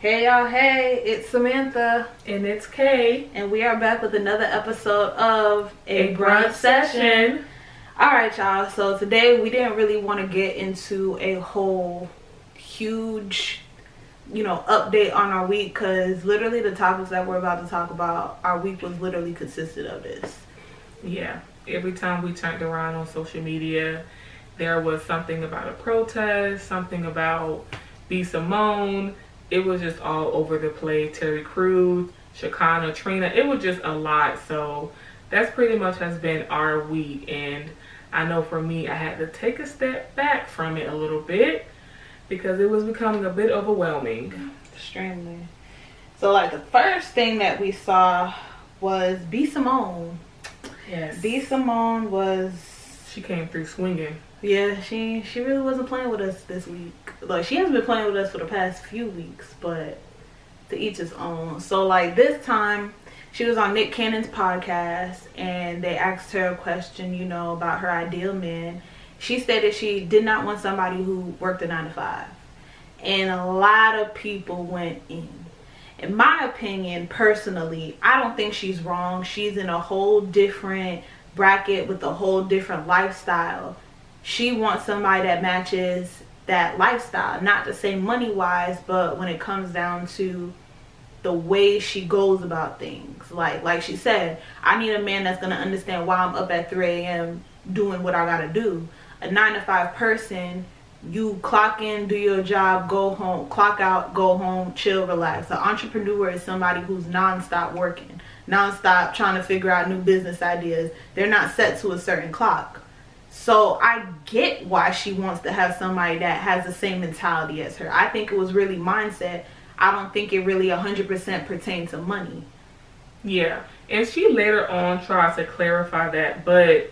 Hey y'all, hey, it's Samantha. And it's Kay. And we are back with another episode of A Brunch Session. Alright y'all, so today we didn't really want to get into a whole huge, update on our week, because literally the topics that we're about to talk about, our week was literally consisted of this. Yeah, every time we turned around on social media, there was something about a protest, something about B. Simone. It was just all over the place. Terry Crews, Shekinah, Trina. It was just a lot. So that's pretty much has been our week. And I know for me, I had to take a step back from it a little bit because it was becoming a bit overwhelming. Extremely. So like the first thing that we saw was B. Simone. Yes. B. Simone was... She came through swinging. Yeah, she really wasn't playing with us this week. Like, she hasn't been playing with us for the past few weeks, but to each his own. So, like, this time, she was on Nick Cannon's podcast, and they asked her a question, about her ideal man. She stated she did not want somebody who worked a 9-to-5. And a lot of people went in. In my opinion, personally, I don't think she's wrong. She's in a whole different bracket with a whole different lifestyle. She wants somebody that matches that lifestyle. Not to say money-wise, but when it comes down to the way she goes about things. Like she said, I need a man that's going to understand why I'm up at 3 a.m. doing what I got to do. A 9-to-5 person, you clock in, do your job, go home, clock out, go home, chill, relax. An entrepreneur is somebody who's non-stop working, non-stop trying to figure out new business ideas. They're not set to a certain clock. So I get why she wants to have somebody that has the same mentality as her. I think it was really mindset. I don't think it really 100% pertained to money. Yeah, and she later on tries to clarify that, but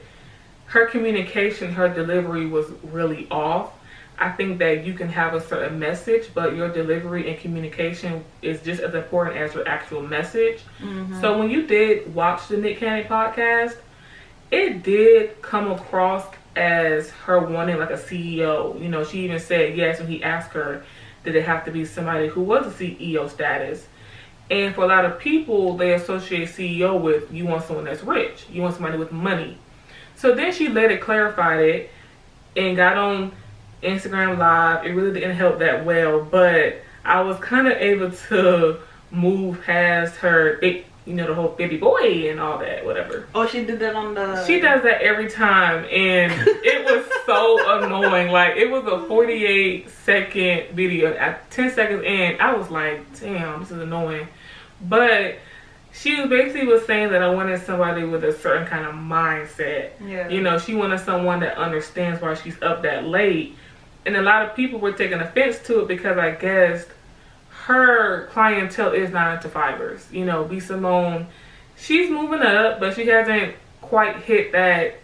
her communication, her delivery was really off. I think that you can have a certain message, but your delivery and communication is just as important as your actual message. Mm-hmm. So when you did watch the Nick Cannon podcast, it did come across as her wanting like a CEO. She even said yes when he asked her, did it have to be somebody who was a CEO status? And for a lot of people, they associate CEO with, you want someone that's rich. You want somebody with money. So then she later clarified it and got on Instagram Live. It really didn't help that well, but I was kind of able to move past her, the whole baby boy and all that, whatever. Oh, she did that on the... She does that every time, and it was so annoying. Like, it was a 48-second video. At 10 seconds in, I was like, damn, this is annoying. But she was saying that I wanted somebody with a certain kind of mindset. Yeah. She wanted someone that understands why she's up that late. And a lot of people were taking offense to it because I guess her clientele is 9-to-5ers. B. Simone, she's moving up, but she hasn't quite hit that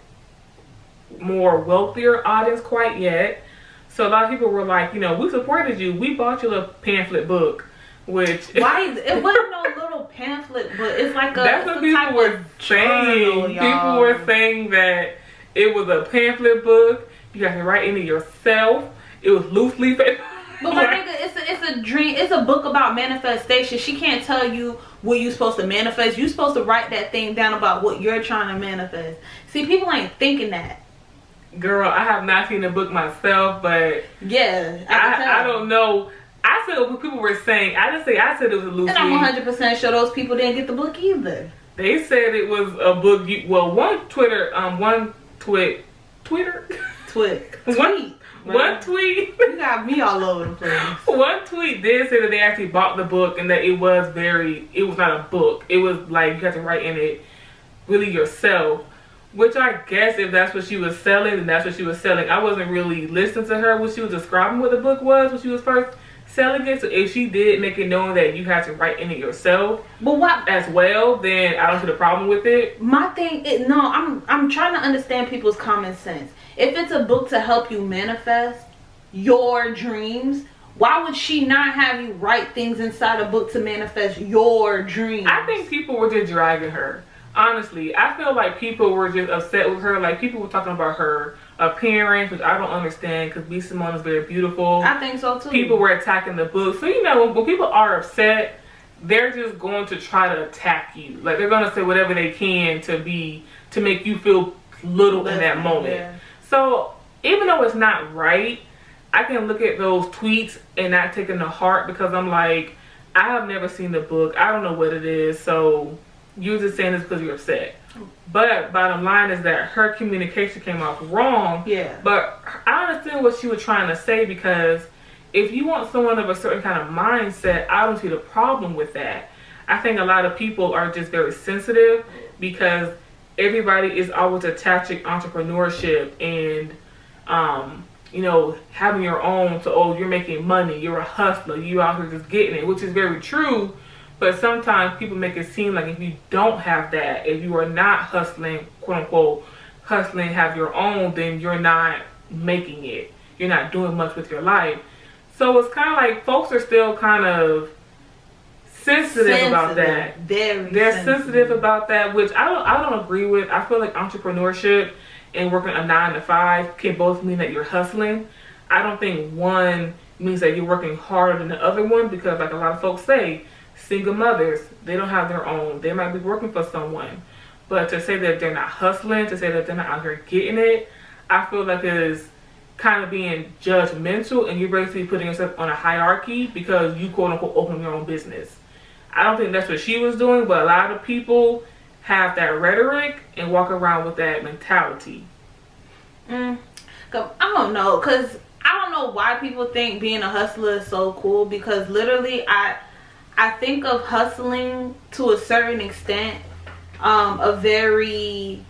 more wealthier audience quite yet. So a lot of people were like, we supported you. We bought you a pamphlet book, which... Why? It wasn't no little pamphlet book. It's like a... That's what people were saying. People were saying that it was a pamphlet book. You got to write into yourself. It was loose leaf. But my nigga, it's a dream. It's a book about manifestation. She can't tell you what you're supposed to manifest. You're supposed to write that thing down about what you're trying to manifest. See, people ain't thinking that. Girl, I have not seen the book myself, but yeah, I don't know. I said what people were saying. I said it was a loose leaf. And I'm 100% sure those people didn't get the book either. They said it was a book. One tweet. You got me all over the place. One tweet did say that they actually bought the book and that it was not a book. It was like you had to write in it really yourself. Which I guess if that's what she was selling, then that's what she was selling. I wasn't really listening to her when she was describing what the book was when she was first selling it. So if she did make it known that you had to write in it yourself, but what as well, then I don't see the problem with it. My thing is, I'm trying to understand people's common sense. If it's a book to help you manifest your dreams, why would she not have you write things inside a book to manifest your dreams? I think people were just dragging her. Honestly, I feel like people were just upset with her. Like, people were talking about her appearance, which I don't understand because B. Simone is very beautiful. I think so too. People were attacking the book. So, you know, when people are upset, they're just going to try to attack you. Like, they're going to say whatever they can to make you feel little in that moment. Yeah. So, even though it's not right, I can look at those tweets and not take them to heart because I'm like, I have never seen the book. I don't know what it is. So, you're just saying this because you're upset. But bottom line is that her communication came off wrong. Yeah. But I understand what she was trying to say because if you want someone of a certain kind of mindset, I don't see the problem with that. I think a lot of people are just very sensitive because everybody is always attaching entrepreneurship and, you know, having your own to, oh, you're making money, you're a hustler, you out here just getting it, which is very true. But sometimes people make it seem like if you don't have that, if you are not hustling, quote unquote, hustling, have your own, then you're not making it. You're not doing much with your life. So it's kind of like folks are still kind of sensitive about that. They're sensitive about that, which I don't agree with. I feel like entrepreneurship and working a 9 to 5 can both mean that you're hustling. I don't think one means that you're working harder than the other one because, like a lot of folks say, single mothers, they don't have their own. They might be working for someone. But to say that they're not hustling, to say that they're not out here getting it, I feel like it is kind of being judgmental and you're basically putting yourself on a hierarchy because you quote unquote open your own business. I don't think that's what she was doing, but a lot of people have that rhetoric and walk around with that mentality. I don't know, because I don't know why people think being a hustler is so cool because literally I think of hustling to a certain extent, a very,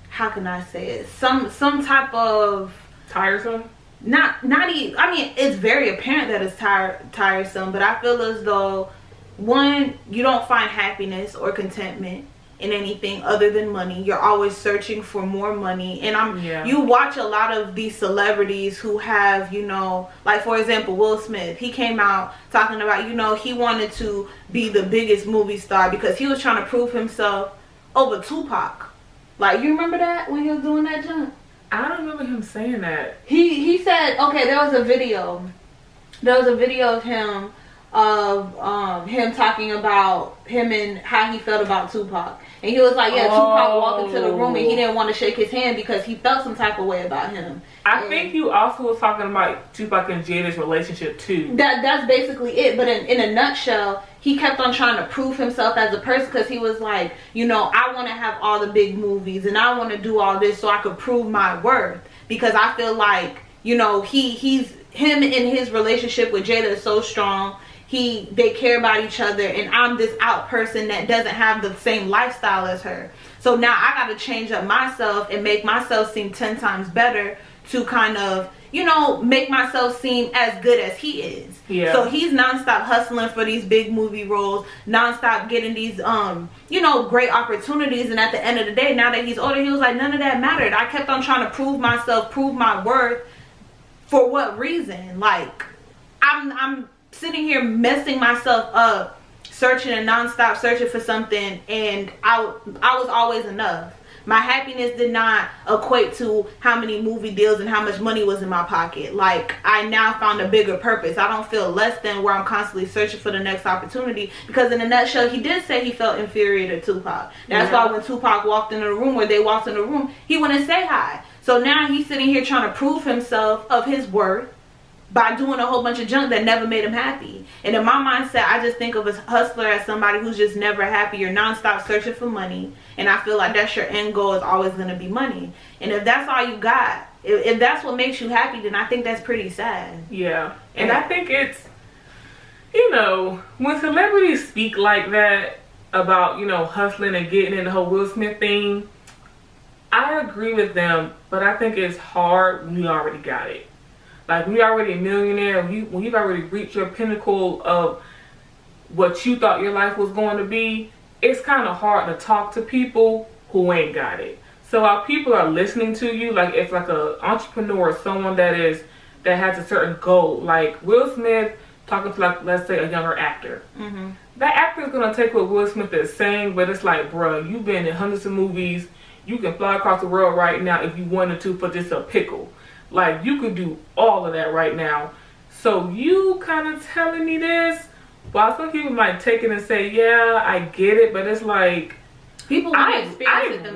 how can I say it? Some type of tiresome. Not even. I mean, it's very apparent that it's tiresome, but I feel as though one, you don't find happiness or contentment in anything other than money. You're always searching for more money, and you watch a lot of these celebrities who have, you know, like for example Will Smith. He came out talking about, you know, he wanted to be the biggest movie star because he was trying to prove himself over Tupac. Like, you remember that when he was doing that jump? I don't remember him saying that. He said, okay, there was a video of him him talking about him and how he felt about Tupac. And he was like, yeah, Tupac walked into the room and he didn't want to shake his hand because he felt some type of way about him. I think you also was talking about Tupac and Jada's relationship too. That's basically it. But in a nutshell, he kept on trying to prove himself as a person because he was like, you know, I want to have all the big movies and I want to do all this so I could prove my worth. Because I feel like, you know, him in his relationship with Jada is so strong. They care about each other, and I'm this out person that doesn't have the same lifestyle as her. So now I got to change up myself and make myself seem 10 times better to kind of, you know, make myself seem as good as he is. Yeah. So he's nonstop hustling for these big movie roles, nonstop getting these, you know, great opportunities. And at the end of the day, now that he's older, he was like, none of that mattered. I kept on trying to prove myself, prove my worth. For what reason? Like, I'm sitting here messing myself up, searching and nonstop searching for something, and I was always enough. My happiness did not equate to how many movie deals and how much money was in my pocket. Like, I now found a bigger purpose. I don't feel less than where I'm constantly searching for the next opportunity. Because in a nutshell, he did say he felt inferior to Tupac. That's why when Tupac walked into the room, where they walked in the room, he wouldn't say hi. So now he's sitting here trying to prove himself of his worth by doing a whole bunch of junk that never made him happy. And in my mindset, I just think of a hustler as somebody who's just never happy. You're nonstop searching for money, and I feel like that's your end goal, is always going to be money. And if that's all you got, if that's what makes you happy, then I think that's pretty sad. Yeah. And I think it's, you know, when celebrities speak like that about, you know, hustling and getting in the whole Will Smith thing, I agree with them, but I think it's hard when you already got it. Like, when you're already a millionaire, when you've already reached your pinnacle of what you thought your life was going to be, it's kind of hard to talk to people who ain't got it. So while people are listening to you, like, if like a entrepreneur, someone that has a certain goal, like Will Smith talking to, like, let's say a younger actor. That actor is going to take what Will Smith is saying, but it's like, bruh, you've been in hundreds of movies, you can fly across the world right now if you wanted to for just a pickle. Like, you could do all of that right now. So you kind of telling me this, while some people might take it and say, yeah, I get it, but it's like, people I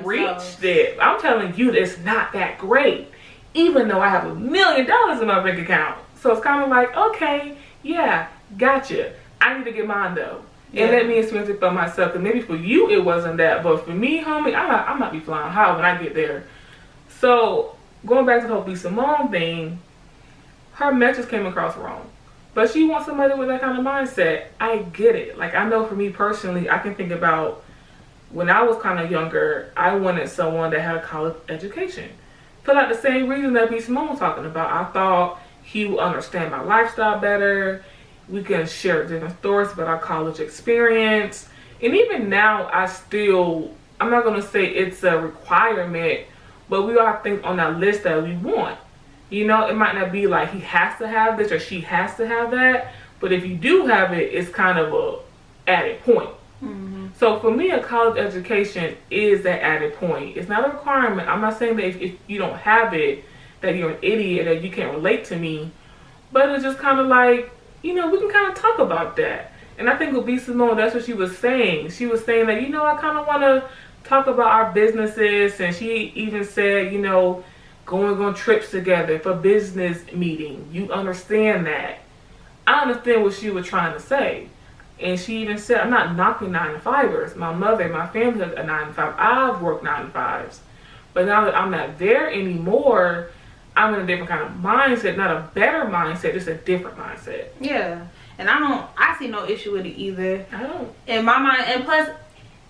reached it. I'm telling you, it's not that great, even though I have $1 million in my bank account. So it's kind of like, okay, yeah, gotcha. I need to get mine though. And let me experience it for myself. And maybe for you it wasn't that, but for me, homie, I might be flying high when I get there. So going back to the whole B. Simone thing, her message came across wrong. But she wants somebody with that kind of mindset. I get it. Like, I know for me personally, I can think about when I was kind of younger, I wanted someone that had a college education. For like the same reason that B. Simone was talking about. I thought he would understand my lifestyle better. We can share different stories about our college experience. And even now, I'm not going to say it's a requirement, but we all have things on that list that we want. You know, it might not be like he has to have this or she has to have that. But if you do have it, it's kind of a added point. Mm-hmm. So for me, a college education is that added point. It's not a requirement. I'm not saying that if you don't have it, that you're an idiot, that you can't relate to me. But it's just kind of like, you know, we can kind of talk about that. And I think with B. Simone, that's what she was saying. She was saying that, you know, I kind of want to talk about our businesses. And she even said, you know, going on trips together for business meeting. You understand that. I understand what she was trying to say. And she even said, I'm not knocking 9-to-5ers. My mother, my family has a 9-to-5. I've worked 9-to-5s. But now that I'm not there anymore, I'm in a different kind of mindset, not a better mindset, just a different mindset. Yeah. And I see no issue with it either. I don't. In my mind, and plus,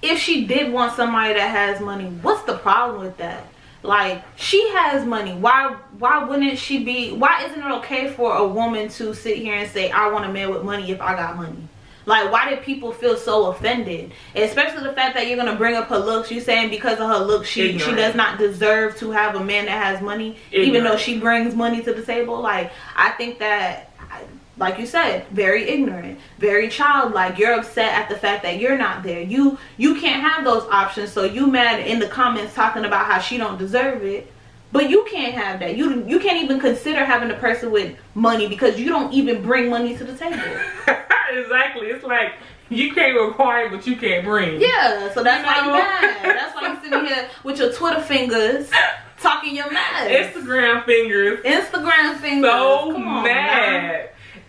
if she did want somebody that has money, what's the problem with that? Like, she has money. Why wouldn't she be, why isn't it okay for a woman to sit here and say, I want a man with money if I got money? Like, why did people feel so offended? Especially the fact that you're going to bring up her looks. You're saying because of her looks, she does not deserve to have a man that has money, even though she brings money to the table. Like, I think that, like you said, very ignorant, very childlike. You're upset at the fact that you're not there. You can't have those options, so you mad in the comments talking about how she don't deserve it. But you can't have that. You can't even consider having a person with money because you don't even bring money to the table. Exactly. It's like you can't require what you can't bring. Yeah, so that's why you're mad. That's why you're sitting here with your Twitter fingers talking your mad. Instagram fingers. So Come on, mad. man.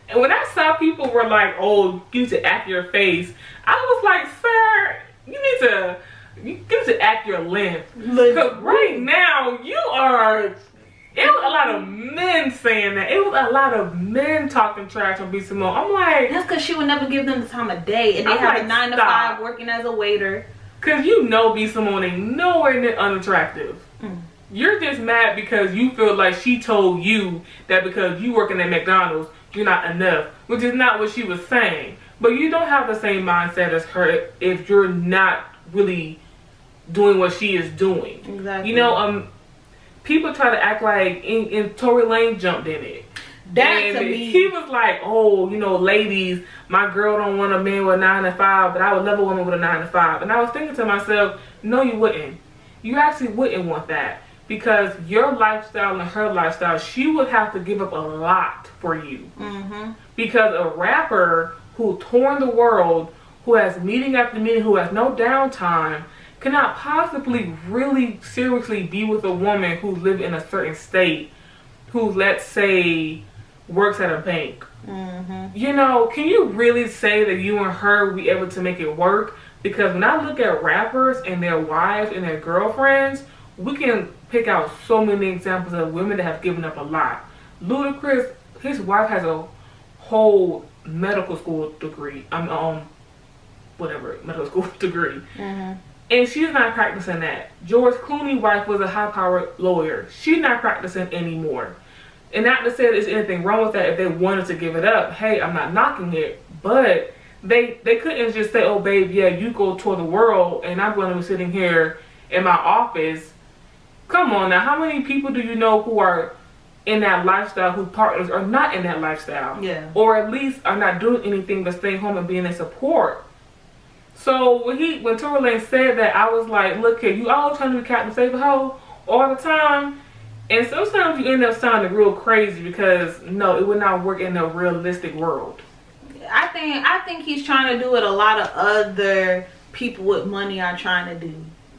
And when I saw people were like, oh, you need to act your face, I was like, sir, you need to act your length. Because right now, it was a lot of men saying that. It was a lot of men talking trash on B. Simone. I'm like, that's because she would never give them the time of day. And they have a 9-to-5 working as a waiter. Because you know B. Simone ain't nowhere near unattractive. You're just mad because you feel like she told you that because you working at McDonald's, you're not enough. Which is not what she was saying. But you don't have the same mindset as her if you're not really doing what she is doing. Exactly. You know, people try to act like and Tory Lane jumped in it. That to me, he was like, oh, you know, ladies, my girl don't want a man with a 9-to-5, but I would love a woman with a 9-to-5. And I was thinking to myself, no, you wouldn't. You actually wouldn't want that. Because your lifestyle and her lifestyle, she would have to give up a lot for you. Mm-hmm. Because a rapper who touring the world, who has meeting after meeting, who has no downtime, cannot possibly really seriously be with a woman who lives in a certain state, who, let's say, works at a bank. Mm-hmm. You know, can you really say that you and her will be able to make it work? Because when I look at rappers and their wives and their girlfriends, we can pick out so many examples of women that have given up a lot. Ludacris, his wife has a whole medical school degree. Medical school degree. Mm-hmm. And she's not practicing that. George Clooney's wife was a high-powered lawyer. She's not practicing anymore. And not to say there's anything wrong with that if they wanted to give it up. Hey, I'm not knocking it. But they couldn't just say, oh, babe, yeah, you go tour the world and I'm going to be sitting here in my office. Come on now. How many people do you know who are in that lifestyle whose partners are not in that lifestyle? Yeah. Or at least are not doing anything but staying home and being in support? So when Tory Lanez said that, I was like, look here, you always trying to be Captain Save a Hoe all the time. And sometimes you end up sounding real crazy because no, it would not work in a realistic world. I think he's trying to do what a lot of other people with money are trying to do.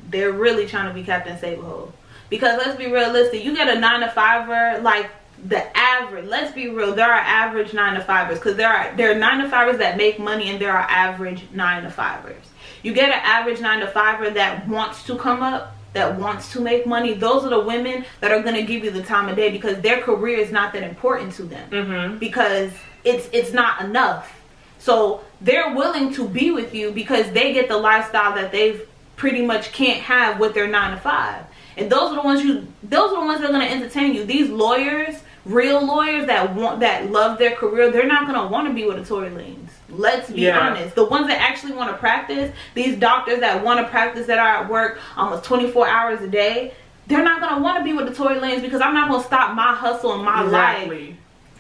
They're really trying to be Captain Save a Hoe. Because let's be realistic, you get a 9-to-5er, like the average, let's be real, there are average 9-to-5ers, because there are 9-to-5ers that make money and there are average 9-to-5ers. You get an average 9-to-5er that wants to come up, that wants to make money. Those are the women that are going to give you the time of day because their career is not that important to them, because it's not enough. So they're willing to be with you because they get the lifestyle that they pretty much can't have with their 9-to-5. And those are the ones that are going to entertain you. These lawyers, real lawyers that love their career, they're not going to want to be with a Tory Lanez. Let's be honest. The ones that actually want to practice, these doctors that want to practice, that are at work almost 24 hours a day, they're not going to want to be with the Tory Lanez because I'm not going to stop my hustle and my life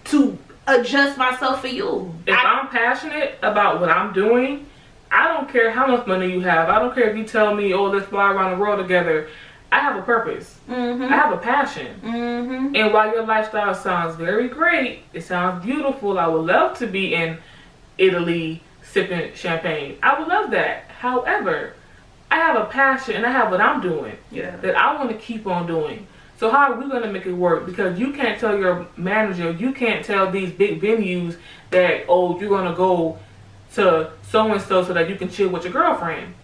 to adjust myself for you. If I'm passionate about what I'm doing, I don't care how much money you have. I don't care if you tell me, oh, let's fly around the world together. I have a purpose. I have a passion. And while your lifestyle sounds very great, it sounds beautiful. I would love to be in Italy sipping champagne. I would love that. However, I have a passion and I have what I'm doing that I want to keep on doing. So how are we going to make it work? Because you can't tell your manager, you can't tell these big venues that, oh, you're going to go to so-and-so so that you can chill with your girlfriend.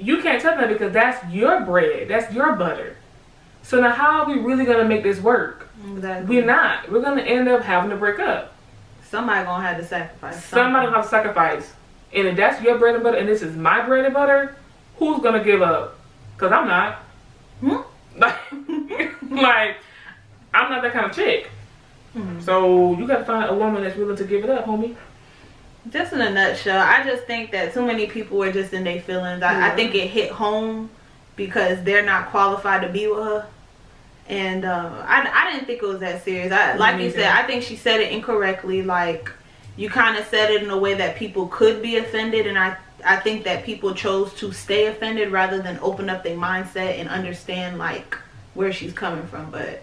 You can't tell them because that's your bread. That's your butter. So now how are we really going to make this work? Exactly. We're not. We're going to end up having to break up. Somebody going to have to sacrifice. Somebody going to have to sacrifice. And if that's your bread and butter and this is my bread and butter, who's going to give up? Because I'm not. Like, I'm not that kind of chick. So you got to find a woman that's willing to give it up, homie. Just in a nutshell, I just think that too many people are just in their feelings. I think it hit home because they're not qualified to be with her. And I didn't think it was that serious. Like you said, I think she said it incorrectly. Like, you kind of said it in a way that people could be offended. And I think that people chose to stay offended rather than open up their mindset and understand, like, where she's coming from. But,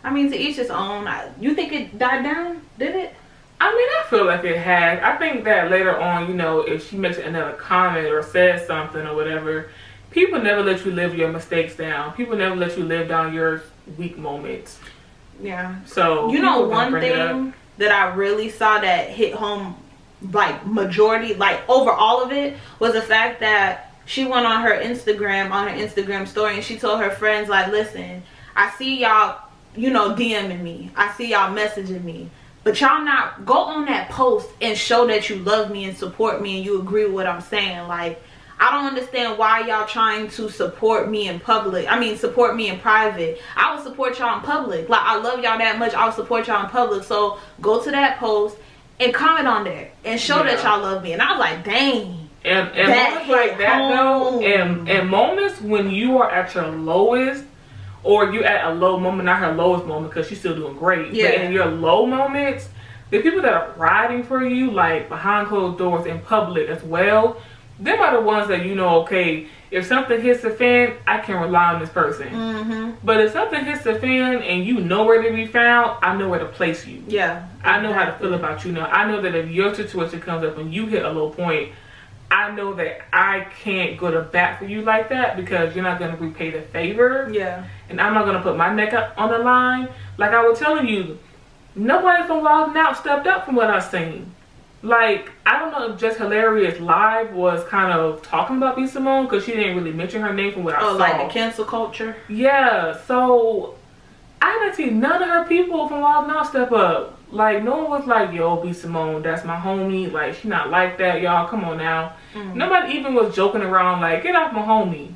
I mean, to each his own. You think it died down? Did it? I mean, I feel like it has. I think that later on, you know, if she makes another comment or says something or whatever, people never let you live your mistakes down. People never let you live down your weak moments. Yeah. So, you know, one thing that I really saw that hit home, like, majority, like, over all of it, was the fact that she went on her Instagram story, and she told her friends, like, listen, I see y'all, you know, DMing me. I see y'all messaging me. But y'all not go on that post and show that you love me and support me and you agree with what I'm saying. Like, I don't understand why y'all trying to support me in public. I mean, support me in private. I will support y'all in public. Like, I love y'all that much. I'll support y'all in public. So go to that post and comment on there and show that y'all love me. And I was like, dang. And moments like that though, and moments when you are at your lowest, or you at a low moment, not her lowest moment because she's still doing great. Yeah. But in your low moments, the people that are riding for you, like behind closed doors in public as well, them are the ones that you know, okay, if something hits the fan, I can rely on this person. But if something hits the fan and you know where to be found, I know where to place you. Yeah. I know how to feel about you now. I know that if your situation comes up and you hit a low point, I know that I can't go to bat for you like that because you're not going to repay the favor. Yeah. And I'm not going to put my neck up on the line. Like I was telling you, nobody from Wild 'N Out stepped up from what I've seen. Like, I don't know if Just Hilarious Live was kind of talking about B. Simone because she didn't really mention her name from what I saw. Oh, like the cancel culture? Yeah. So, I didn't see none of her people from Wild 'N Out step up. Like, no one was like, yo, B. Simone, that's my homie. Like, she not like that, y'all. Come on now. Nobody even was joking around like, get off my homie.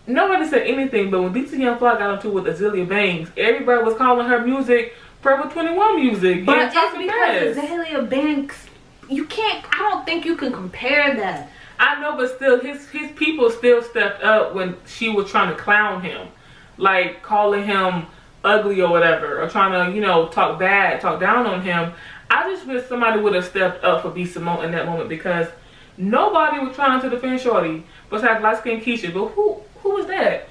Nobody said anything, but when DC Young Fly got into it with Azealia Banks, everybody was calling her music Forever 21 music. But it's because Azealia Banks, you can't, I don't think you can compare that. I know, but still, his people still stepped up when she was trying to clown him. Like, calling him ugly or whatever, or trying to, you know, talk down on him. I just wish somebody would have stepped up for B. Simone in that moment because Nobody was trying to defend Shorty besides light skinned Keisha. But who was that?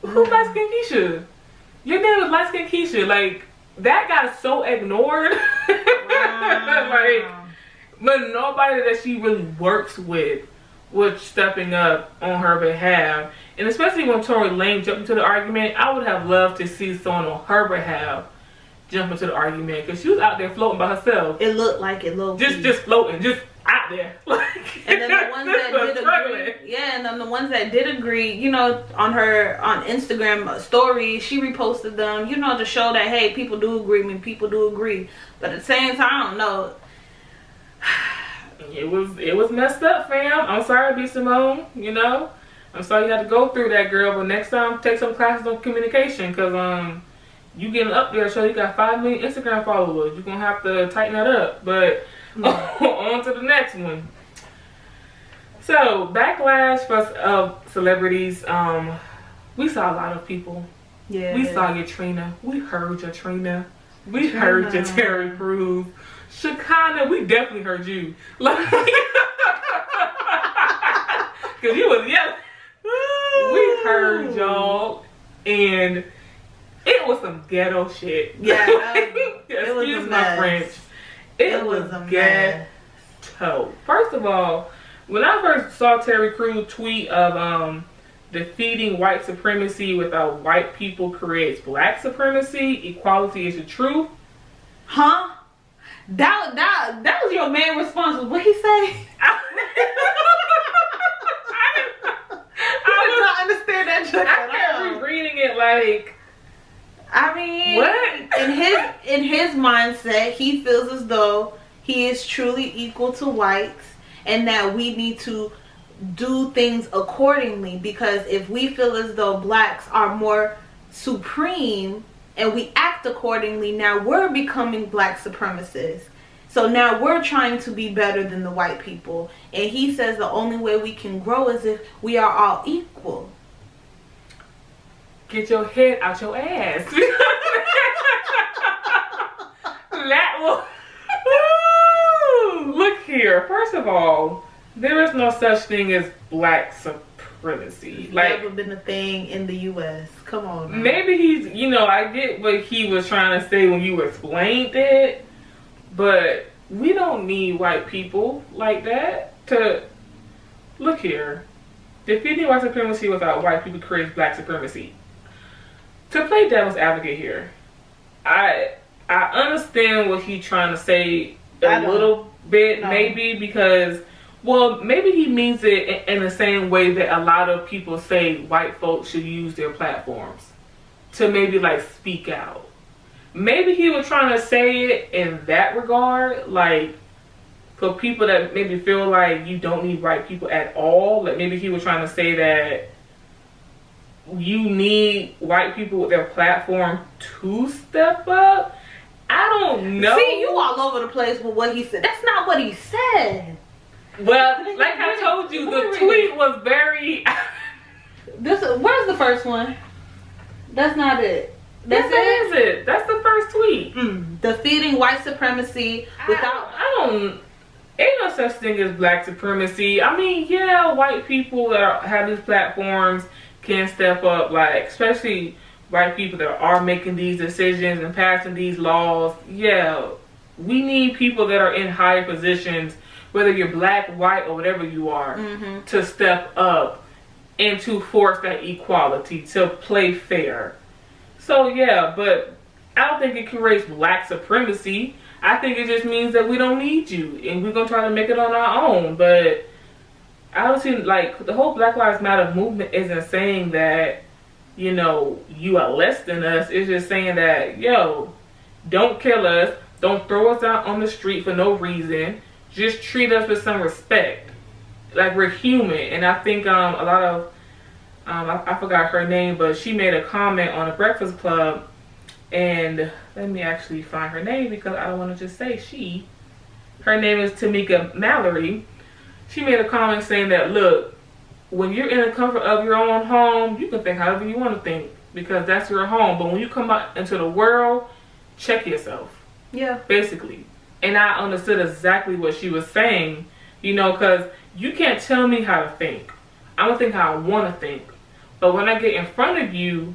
Who light skinned Keisha? Your name was light skinned Keisha. Like, that got so ignored. Wow. Like, but nobody that she really works with was stepping up on her behalf. And especially when Tory Lanez jumped into the argument, I would have loved to see someone on her behalf jump into the argument, because she was out there floating by herself. It looked like it low key. Just floating, just out there. And then the ones that did agree, and then the ones that did agree, you know, on Instagram stories, she reposted them, you know, to show that, hey, people do agree. But at the same time, I don't know. It was messed up, fam. I'm sorry, B. Simone, you know. I'm sorry you had to go through that, girl, but next time take some classes on communication, because you getting up there, so you got 5 million Instagram followers. You're gonna have to tighten that up. But on to the next one. So, backlash of celebrities. We saw a lot of people. Yeah. We saw your Trina. We heard your Trina. We heard your Terry Crews. Shekinah, we definitely heard you. Like, because you was yelling. We heard y'all, and it was some ghetto shit. Yeah, excuse my French. It was ghetto. First of all, when I first saw Terry Crews tweet of defeating white supremacy without white people creates black supremacy, equality is the truth. Huh? That was your main response. What he say? I did not understand that joke at all. I kept rereading it like, I mean, what? in his mindset, he feels as though he is truly equal to whites, and that we need to do things accordingly, because if we feel as though blacks are more supreme and we act accordingly, now we're becoming black supremacists. So now we're trying to be better than the white people. And he says the only way we can grow is if we are all equal. Get your head out your ass. That was... Look here. First of all, there is no such thing as black supremacy. It's like, never been a thing in the U.S. Come on. Man. Maybe he's, I get what he was trying to say when you explained it, but we don't need white people like that to... Look here. Defeating white supremacy without white people creates black supremacy. To play devil's advocate here, I understand what he's trying to say a little bit, maybe, because, well, maybe he means it in the same way that a lot of people say white folks should use their platforms to maybe, like, speak out. Maybe he was trying to say it in that regard, like, for people that maybe feel like you don't need white people at all. Like, maybe he was trying to say that you need white people with their platform to step up. I don't know. See, you all over the place with what he said. That's not what he said. Well, like I told you, the tweet was very... Where's the first one? That's not it. That is it. That's the first tweet. Defeating white supremacy without... Ain't no such thing as black supremacy. I mean, yeah, white people that have these platforms can step up, like, especially white people that are making these decisions and passing these laws. Yeah, we need people that are in higher positions, whether you're black, white, or whatever you are, to step up and to force that equality, to play fair. So yeah, but I don't think it creates black supremacy. I think it just means that we don't need you, and we're gonna try to make it on our own. But I don't see, like, the whole Black Lives Matter movement isn't saying that, you are less than us. It's just saying that, don't kill us, don't throw us out on the street for no reason. Just treat us with some respect, like we're human. And I think a lot of I forgot her name, but she made a comment on the Breakfast Club. And let me actually find her name, because I don't want to just say she. Her name is Tamika Mallory. She made a comment saying that, look, when you're in the comfort of your own home, you can think however you want to think, because that's your home. But when you come out into the world, check yourself. Yeah. Basically. And I understood exactly what she was saying, You know, because you can't tell me how to think. I'm going to think how I want to think. But when I get in front of you,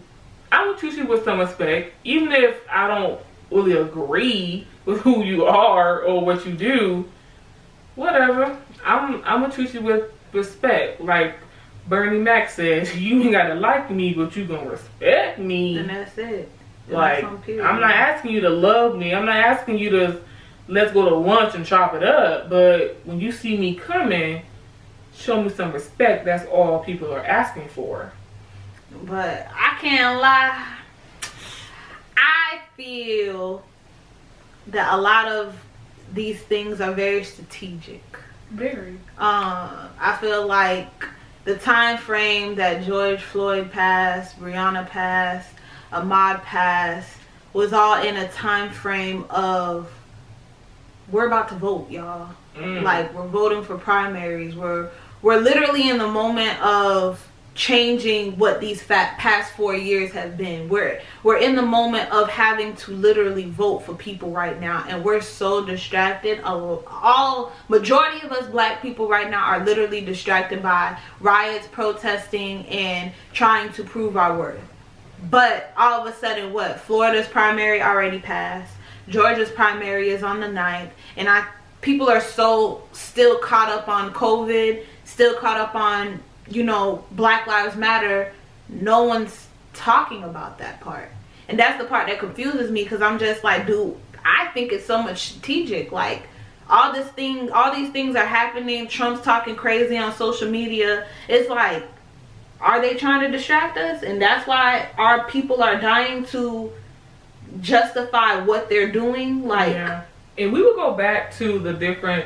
I will treat you with some respect. Even if I don't really agree with who you are or what you do, whatever. I'm going to treat you with respect. Like Bernie Mac says, you ain't got to like me, but you going to respect me. And that's it. Like, I'm not asking you to love me. I'm not asking you to let's go to lunch and chop it up. But when you see me coming, show me some respect. That's all people are asking for. But I can't lie. I feel that a lot of these things are very strategic. Very. I feel like the time frame that George Floyd passed, Breonna passed, Ahmaud passed, was all in a time frame of we're about to vote, y'all. Like, we're voting for primaries. We're literally in the moment of changing what these past 4 years have been. We're in the moment of having to literally vote for people right now, and we're so distracted. Majority of us black people right now are literally distracted by riots, protesting, and trying to prove our worth. But all of a sudden, what? Florida's primary already passed. Georgia's primary is on the 9th, and people are so still caught up on COVID, still caught up on, you know, Black Lives Matter. No one's talking about that part, and that's the part that confuses me, because I'm just like, dude, I think it's so much strategic. Like, all these things are happening. Trump's talking crazy on social media. It's like, are they trying to distract us? And that's why our people are dying to justify what they're doing. Like, yeah. And we will go back to the different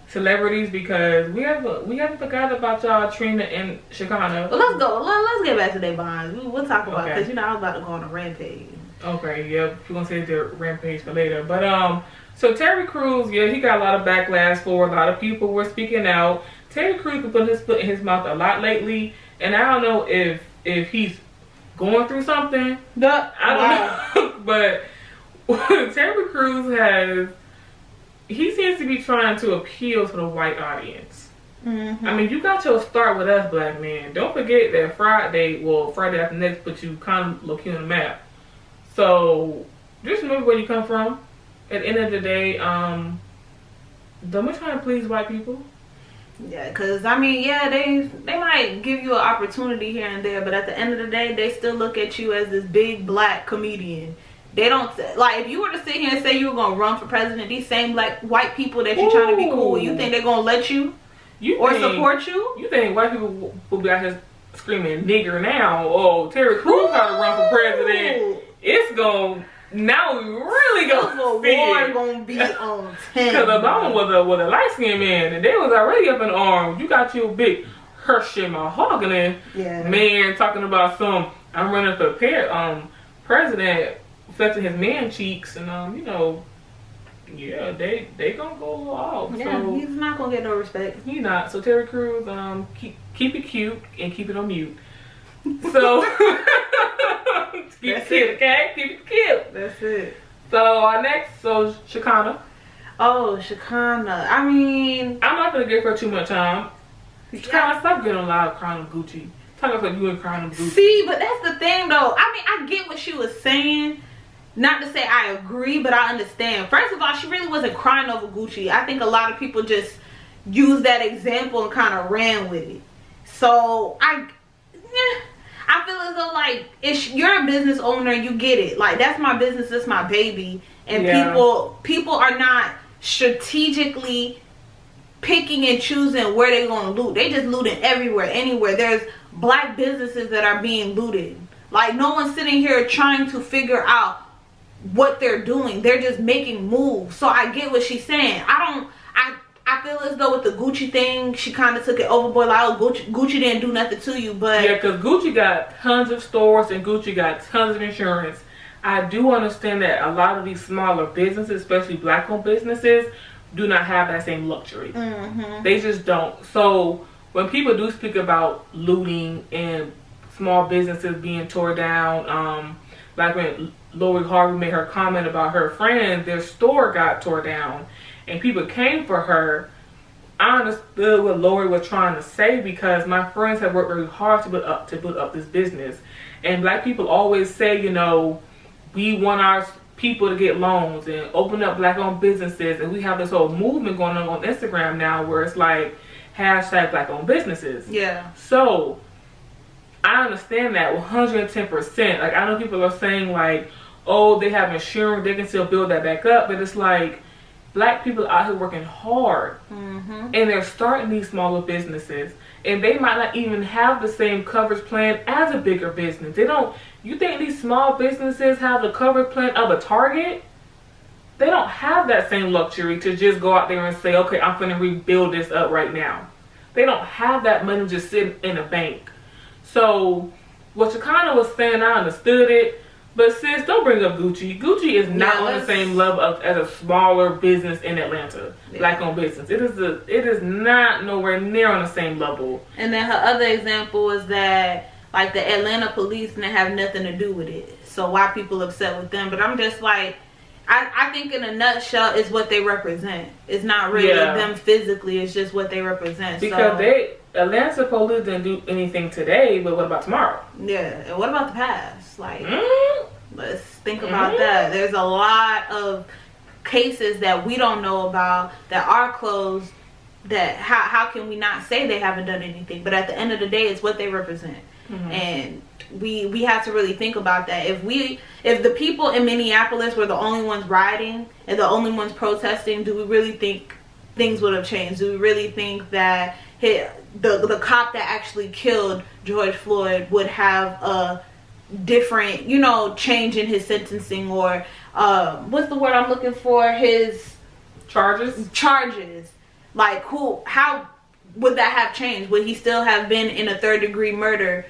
celebrities, because we haven't forgot about y'all, Trina and Shekinah. Well, let's get back to their bonds. We'll talk about it, because you know I was about to go on a rampage. Okay, yeah, we're gonna save the rampage for later. But so Terry Crews, yeah, he got a lot of backlash for. A lot of people were speaking out. Terry Crews has put his foot in his mouth a lot lately, and I don't know if he's going through something. I don't know. But Terry Crews he seems to be trying to appeal to the white audience. Mm-hmm. I mean, you got your start with us, black men. Don't forget that Friday after next put you kind of low key on the map. So just remember where you come from. At the end of the day, don't be trying to please white people. Yeah, because, I mean, yeah, they might give you an opportunity here and there, but at the end of the day, they still look at you as this big black comedian. They don't, like, if you were to sit here and say you were going to run for president, these same white people that you're trying to be cool with, you think they're going to let you support you? You think white people will be out here screaming nigger now? Oh, Terry Crews trying to run for president. It's going to... Now we really gonna see war gonna be on 10. Because Obama was a light skinned man, and they was already up in arms. You got your big Hershey mahogany man talking about I'm running for president, flexing his man cheeks, and you know, yeah, they gonna go off. Yeah, so he's not gonna get no respect. He's not. So Terry Crews, keep it cute and keep it on mute. So keep it cute, okay? Keep it cute. That's it. So Shekinah. Oh, Shekinah. I mean, I'm not gonna give her too much time. Shekinah, stop getting a lot of crying on Gucci. Talk about you and crying on Gucci. See, but that's the thing, though. I mean, I get what she was saying. Not to say I agree, but I understand. First of all, she really wasn't crying over Gucci. I think a lot of people just used that example and kind of ran with it. So I feel as though, like, if you're a business owner, you get it. Like, that's my business, that's my baby. And people are not strategically picking and choosing where they're going to loot. They just looting everywhere, anywhere. There's black businesses that are being looted. Like, no one's sitting here trying to figure out what they're doing. They're just making moves. So I get what she's saying. I feel as though with the Gucci thing, she kind of took it overboard. Like, oh, Gucci didn't do nothing to you, but... Yeah, because Gucci got tons of stores and Gucci got tons of insurance. I do understand that a lot of these smaller businesses, especially black-owned businesses, do not have that same luxury. Mm-hmm. They just don't. So when people do speak about looting and small businesses being tore down, like when Lori Harvey made her comment about her friend, their store got tore down. And people came for her. I understood what Lori was trying to say because my friends have worked very hard to build up this business, and black people always say, you know, we want our people to get loans and open up black-owned businesses, and we have this whole movement going on Instagram now where it's like hashtag black-owned businesses. Yeah. So I understand that 110%. Like, I know people are saying like, oh, they have insurance, they can still build that back up, but it's like, black people out here working hard, and they're starting these smaller businesses, and they might not even have the same coverage plan as a bigger business. They don't. You think these small businesses have the coverage plan of a Target? They don't have that same luxury to just go out there and say, okay, I'm going to rebuild this up right now. They don't have that money just sitting in a bank. So what Shekinah was saying, I understood it. But sis, don't bring up Gucci. Gucci is not on the same level as a smaller business in Atlanta, black-owned business. It is not nowhere near on the same level. And then her other example is that like the Atlanta police didn't have nothing to do with it. So why people upset with them? But I'm just like, I think in a nutshell, it's what they represent. It's not really them physically. It's just what they represent. Because Atlanta police didn't do anything today, but what about tomorrow? Yeah, and what about the past? Like, let's think about that. There's a lot of cases that we don't know about that are closed. That how can we not say they haven't done anything? But at the end of the day, it's what they represent, and we have to really think about that. If the people in Minneapolis were the only ones rioting and the only ones protesting, do we really think things would have changed? Do we really think that the cop that actually killed George Floyd would have a different, change in his sentencing, or what's the word I'm looking for? His charges. Like, how would that have changed? Would he still have been in a third-degree murder,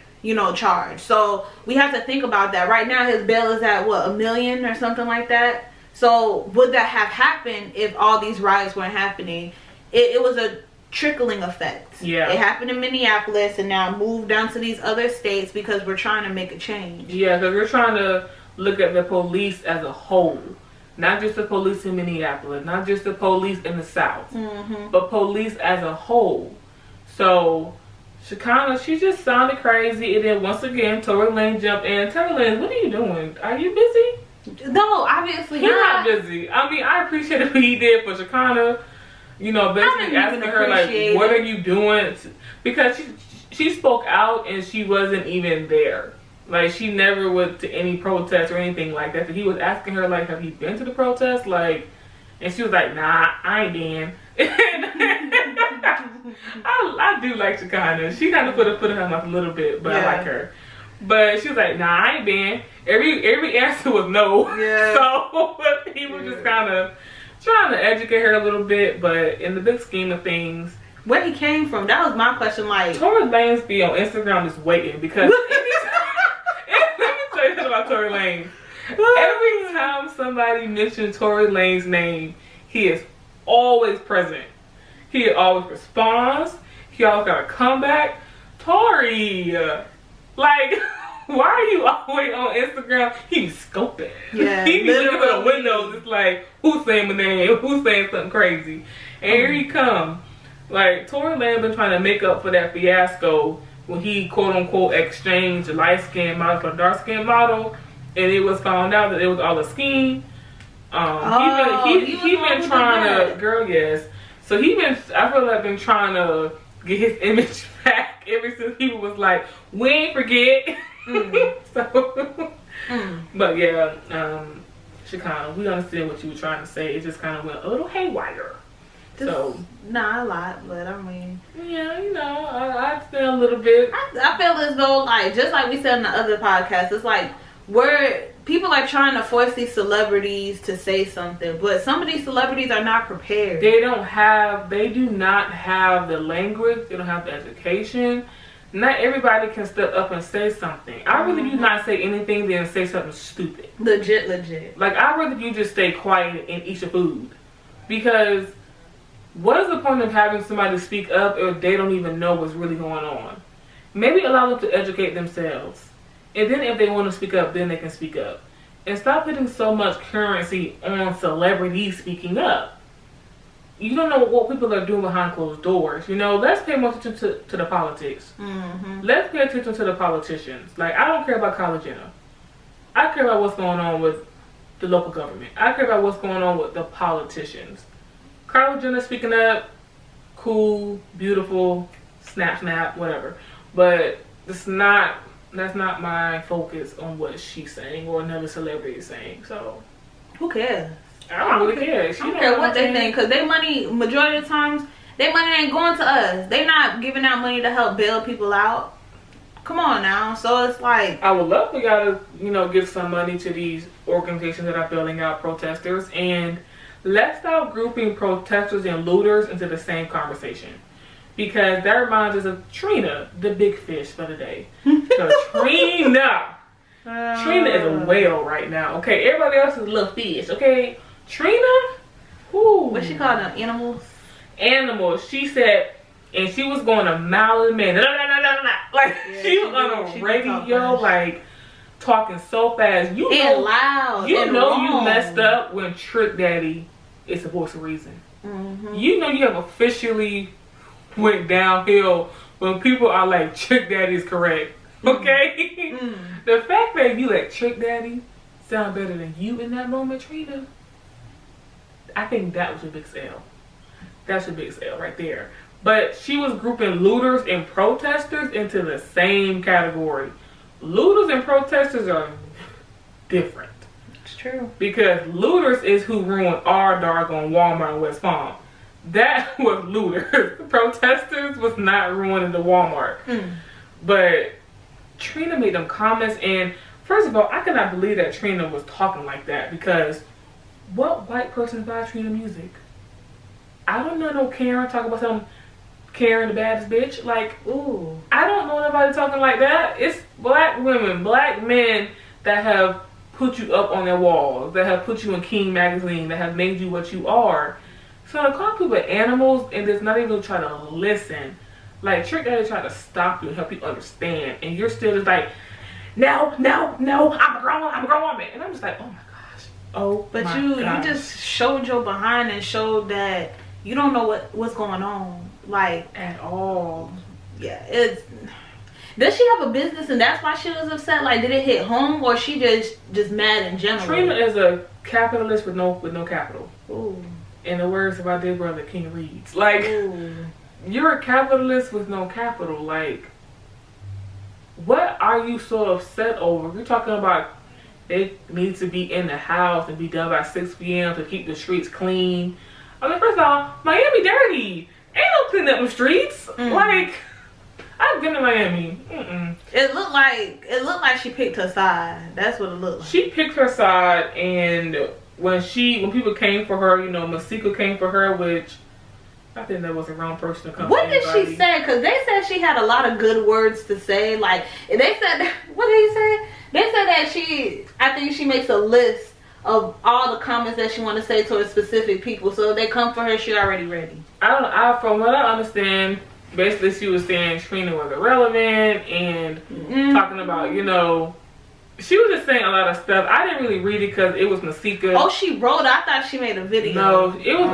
charge? So we have to think about that. Right now, his bail is at $1 million or something like that. So would that have happened if all these riots weren't happening? It was a trickling effect. Yeah. It happened in Minneapolis and now moved down to these other states because we're trying to make a change. Yeah, because we're trying to look at the police as a whole. Not just the police in Minneapolis, not just the police in the South, but police as a whole. So Shekinah, she just sounded crazy, and then once again, Tory Lane jumped in. Tory Lane, what are you doing? Are you busy? No, obviously He's not busy. I mean, I appreciate what he did for Shekinah. Basically asking her, like, what are you doing? Because she spoke out and she wasn't even there. Like, she never went to any protest or anything like that. So he was asking her, like, have you been to the protest? Like, and she was like, nah, I ain't been. I do like Shekinah. She kind of put a foot in her mouth a little bit, but I like her. But she was like, nah, I ain't been. Every answer was no. Yeah. So he was just kind of trying to educate her a little bit, but in the big scheme of things, where he came from, that was my question. Like, Tory Lanez be on Instagram just waiting because let me tell you something about Tory Lanez. Every time somebody mentions Tory Lanez's name, he is always present. He always responds. He always got a comeback. Tory, like, why are you always on Instagram? He's scoping. Yeah, he be looking for the windows. It's like, who's saying my name? Who's saying something crazy? And here he come. Like, Tory Lanez been trying to make up for that fiasco when he quote unquote exchanged a light skinned model for a dark skinned model, and it was found out that it was all a scheme. He been trying to, girl, yes. So I feel like been trying to get his image back ever since people was like, we ain't forget. But yeah, Shekinah, we understand what you were trying to say. It just kind of went a little haywire. Not a lot, but I mean, yeah, I feel a little bit. I feel as though, like, just like we said in the other podcast, it's like people are trying to force these celebrities to say something, but some of these celebrities are not prepared. They do not have the language. They don't have the education. Not everybody can step up and say something. I really do not say anything than say something stupid. Legit. Like, I'd rather you just stay quiet and eat your food. Because what is the point of having somebody speak up if they don't even know what's really going on? Maybe allow them to educate themselves. And then if they want to speak up, then they can speak up. And stop putting so much currency on celebrities speaking up. you don't know what people are doing behind closed doors. You know, let's pay more attention to the politics. Mm-hmm. Let's pay attention to the politicians. Like, I don't care about Kylie Jenner. I care about what's going on with the local government. I care about what's going on with the politicians. Kylie Jenner speaking up, cool, beautiful, snap, whatever. But that's not my focus on what she's saying or another celebrity is saying. So, who cares? I don't really care. I don't care what they think, because their money, majority of the times, their money ain't going to us. They not giving out money to help bail people out. Come on now. So it's like, I would love for y'all to, you know, give some money to these organizations that are bailing out protesters, and let's stop grouping protesters and looters into the same conversation. Because that reminds us of Trina, the big fish for the day. So Trina is a whale right now. Okay, everybody else is a little fish. Okay, Trina, what she called them? Animals. She said, and she was going a mile a minute. Like, yeah, she was on a radio, like, talking so fast. You know, loud. You know you messed up when Trick Daddy is the voice of reason. Mm-hmm. You know you have officially went downhill when people are like, Trick Daddy is correct. Okay? Mm. The fact that you let Trick Daddy sound better than you in that moment, Trina, I think that was a big sale. That's a big sale right there. But she was grouping looters and protesters into the same category. Looters and protesters are different. It's true. Because looters is who ruined our doggone Walmart in West Palm. That was looters. Protesters was not ruining the Walmart. But Trina made them comments, and first of all, I cannot believe that Trina was talking like that, because what white person buys Trina music? I don't know no Karen talking about some Karen the baddest bitch. Like, ooh, I don't know nobody talking like that. It's black women, black men that have put you up on their walls, that have put you in King magazine, that have made you what you are. So to call people animals and just not even try to listen, like Trick Daddy try to stop you and help you understand, and you're still just like, no, I'm a grown woman, and I'm just like, oh my gosh, but you just showed your behind and showed that you don't know what's going on, like, at all. Yeah, does she have a business and that's why she was upset? Like, did it hit home, or she just mad in general? Trina is a capitalist with no capital. Ooh. In the words of our dear brother King Reeds, like, ooh, you're a capitalist with no capital. Like, what are you so upset over? You're talking about they need to be in the house and be done by 6 p.m. to keep the streets clean. I mean, first of all, Miami dirty. Ain't no cleaning up the streets. Like, I've been to Miami. It looked like she picked her side. That's what it looked like. She picked her side, and when people came for her, you know, Masika came for her, which I think that was the wrong person to come. What did she say? Because they said she had a lot of good words to say. Like, they said, what did he say? They said that I think she makes a list of all the comments that she want to say towards specific people. So if they come for her, she already ready. From what I understand, basically she was saying Trina was irrelevant and talking about, you know, she was just saying a lot of stuff. I didn't really read it because it was Masika. Oh, she wrote it? I thought she made a video. No, it was a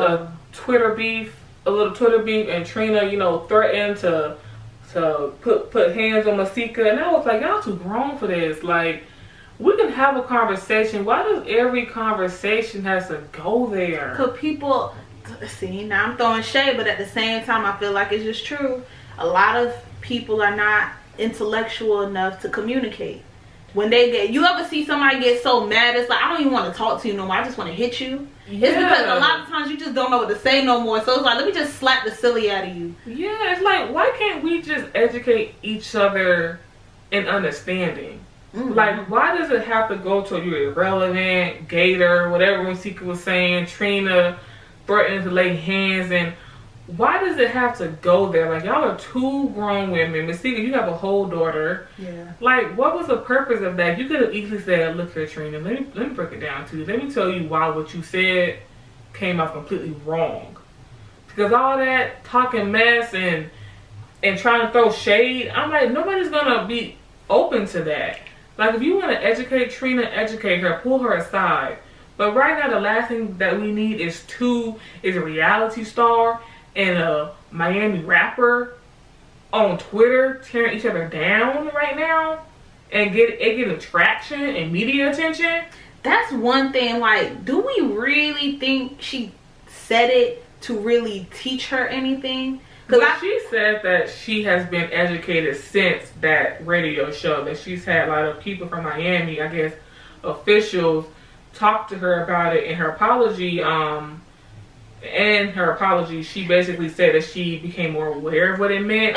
little Twitter beef, and Trina, you know, threatened to put hands on Masika, and I was like, y'all too grown for this. Like, we can have a conversation. Why does every conversation has to go there? Because people, see, now I'm throwing shade, but at the same time, I feel like it's just true. A lot of people are not intellectual enough to communicate. When you ever see somebody get so mad, it's like, I don't even want to talk to you no more. I just want to hit you. Yeah. It's because a lot of times you just don't know what to say no more. So it's like, let me just slap the silly out of you. Yeah, it's like, why can't we just educate each other in understanding? Like, why does it have to go to you irrelevant, Gator, whatever Masika was saying, Trina threatening to lay hands, and why does it have to go there? Like, y'all are two grown women. Masika, you have a whole daughter. Yeah. Like, what was the purpose of that? You could have easily said, look here, Trina, let me break it down to you. Let me tell you why what you said came out completely wrong. Because all that talking mess and trying to throw shade, I'm like, nobody's gonna be open to that. Like, if you want to educate Trina, educate her, pull her aside. But right now, the last thing that we need is a reality star and a Miami rapper on Twitter tearing each other down right now and getting traction and media attention. That's one thing. Like, do we really think she said it to really teach her anything? Well, she said that she has been educated since that radio show, that she's had a lot of people from Miami, I guess, officials, talk to her about it. In her apology, she basically said that she became more aware of what it meant.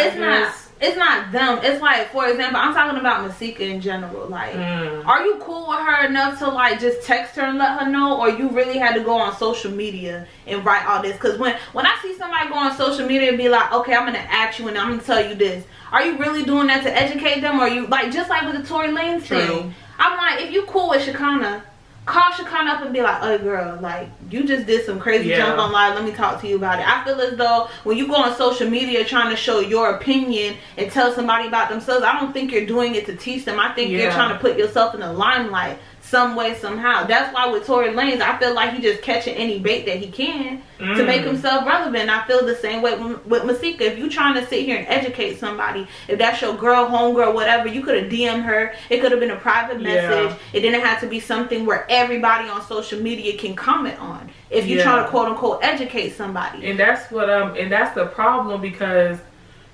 It's not them. It's like, for example, I'm talking about Masika in general. Like, are you cool with her enough to like just text her and let her know, or you really had to go on social media and write all this? Because when I see somebody go on social media and be like, okay, I'm gonna ask you and I'm gonna tell you this, are you really doing that to educate them, or you like just like with the Tory Lanez thing? I'm like, if you cool with Shekinah, call Shekinah up and be like, oh girl, like you just did some crazy junk online, let me talk to you about it. I feel as though when you go on social media trying to show your opinion and tell somebody about themselves, I don't think you're doing it to teach them. I think you're trying to put yourself in the limelight some way, somehow. That's why with Tory Lanez, I feel like he just catching any bait that he can to make himself relevant. I feel the same way with Masika. If you trying to sit here and educate somebody, if that's your girl, homegirl, whatever, you could have DM'd her. It could have been a private message. It didn't have to be something where everybody on social media can comment on. If you're trying to quote unquote educate somebody. And that's what and that's the problem, because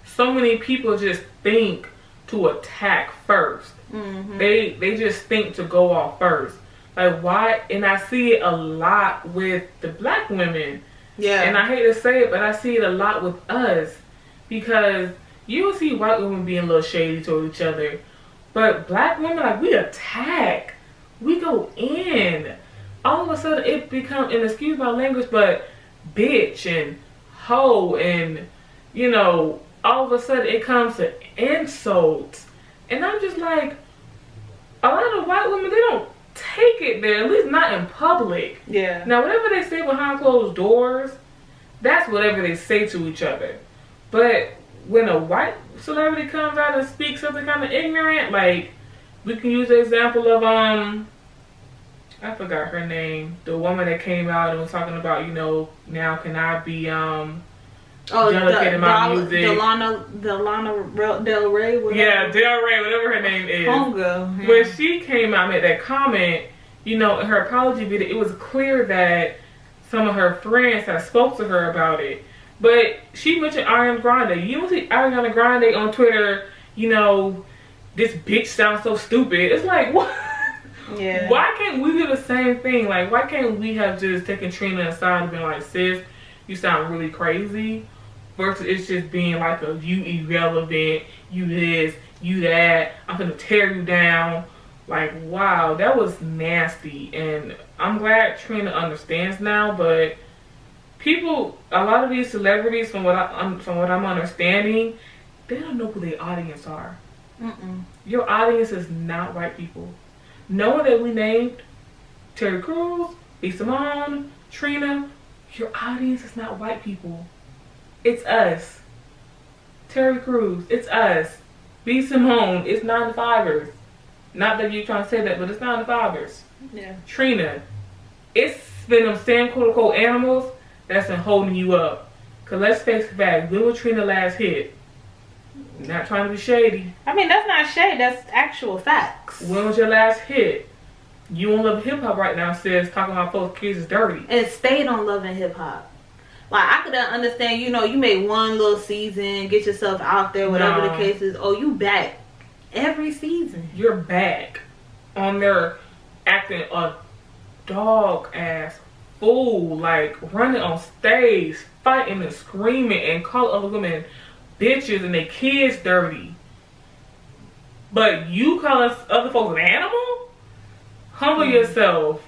so many people just think to attack first. They just think to go off first. Like, why? And I see it a lot with the black women. And I hate to say it, but I see it a lot with us, because you will see white women being a little shady toward each other, but black women, like, we attack, we go in. All of a sudden it becomes, and excuse my language, but bitch and hoe, and you know, all of a sudden it comes to insults. And I'm just like, a lot of white women, they don't take it there, at least not in public. Now, whatever they say behind closed doors, that's whatever they say to each other. But when a white celebrity comes out and speaks something kind of ignorant, like, we can use the example of, I forgot her name, the woman that came out and was talking about, you know, now can I be, dedicated my music. Delana Del Rey, whatever. Yeah, Del Rey, whatever her name is. Homegirl. When she came out and made that comment, you know, in her apology video, it was clear that some of her friends had spoke to her about it. But she mentioned Ariana Grande. You don't see Ariana Grande on Twitter, you know, this bitch sounds so stupid. It's like, what? Why can't we do the same thing? Like, why can't we have just taken Trina aside and been like, sis, you sound really crazy? Versus it's just being like a, you irrelevant, you this, you that, I'm gonna tear you down. Like, wow, that was nasty. And I'm glad Trina understands now, but people, a lot of these celebrities, from what I'm understanding, they don't know who their audience are. Your audience is not white people. No one that we named, Terry Crews, B. Simone, Trina, your audience is not white people. It's us. Terry Crews, it's us. B. Simone, it's 9-to-5ers. Not that you're trying to say that, but it's 9-to-5ers. Trina, it's been them same quote unquote animals that's been holding you up. Cause let's face the fact, when was Trina last hit? Not trying to be shady. I mean, that's not shade, that's actual facts. When was your last hit? You on Love Hip Hop right now, says talking about folks' kids is dirty. And stayed on Love and Hip Hop. Like, I could understand, you know, you made one little season, get yourself out there, whatever the case is. Oh, you back every season. You're back on there acting a dog ass fool, like running on stage, fighting and screaming and calling other women bitches and their kids dirty. But you call us other folks an animal? Humble yourself.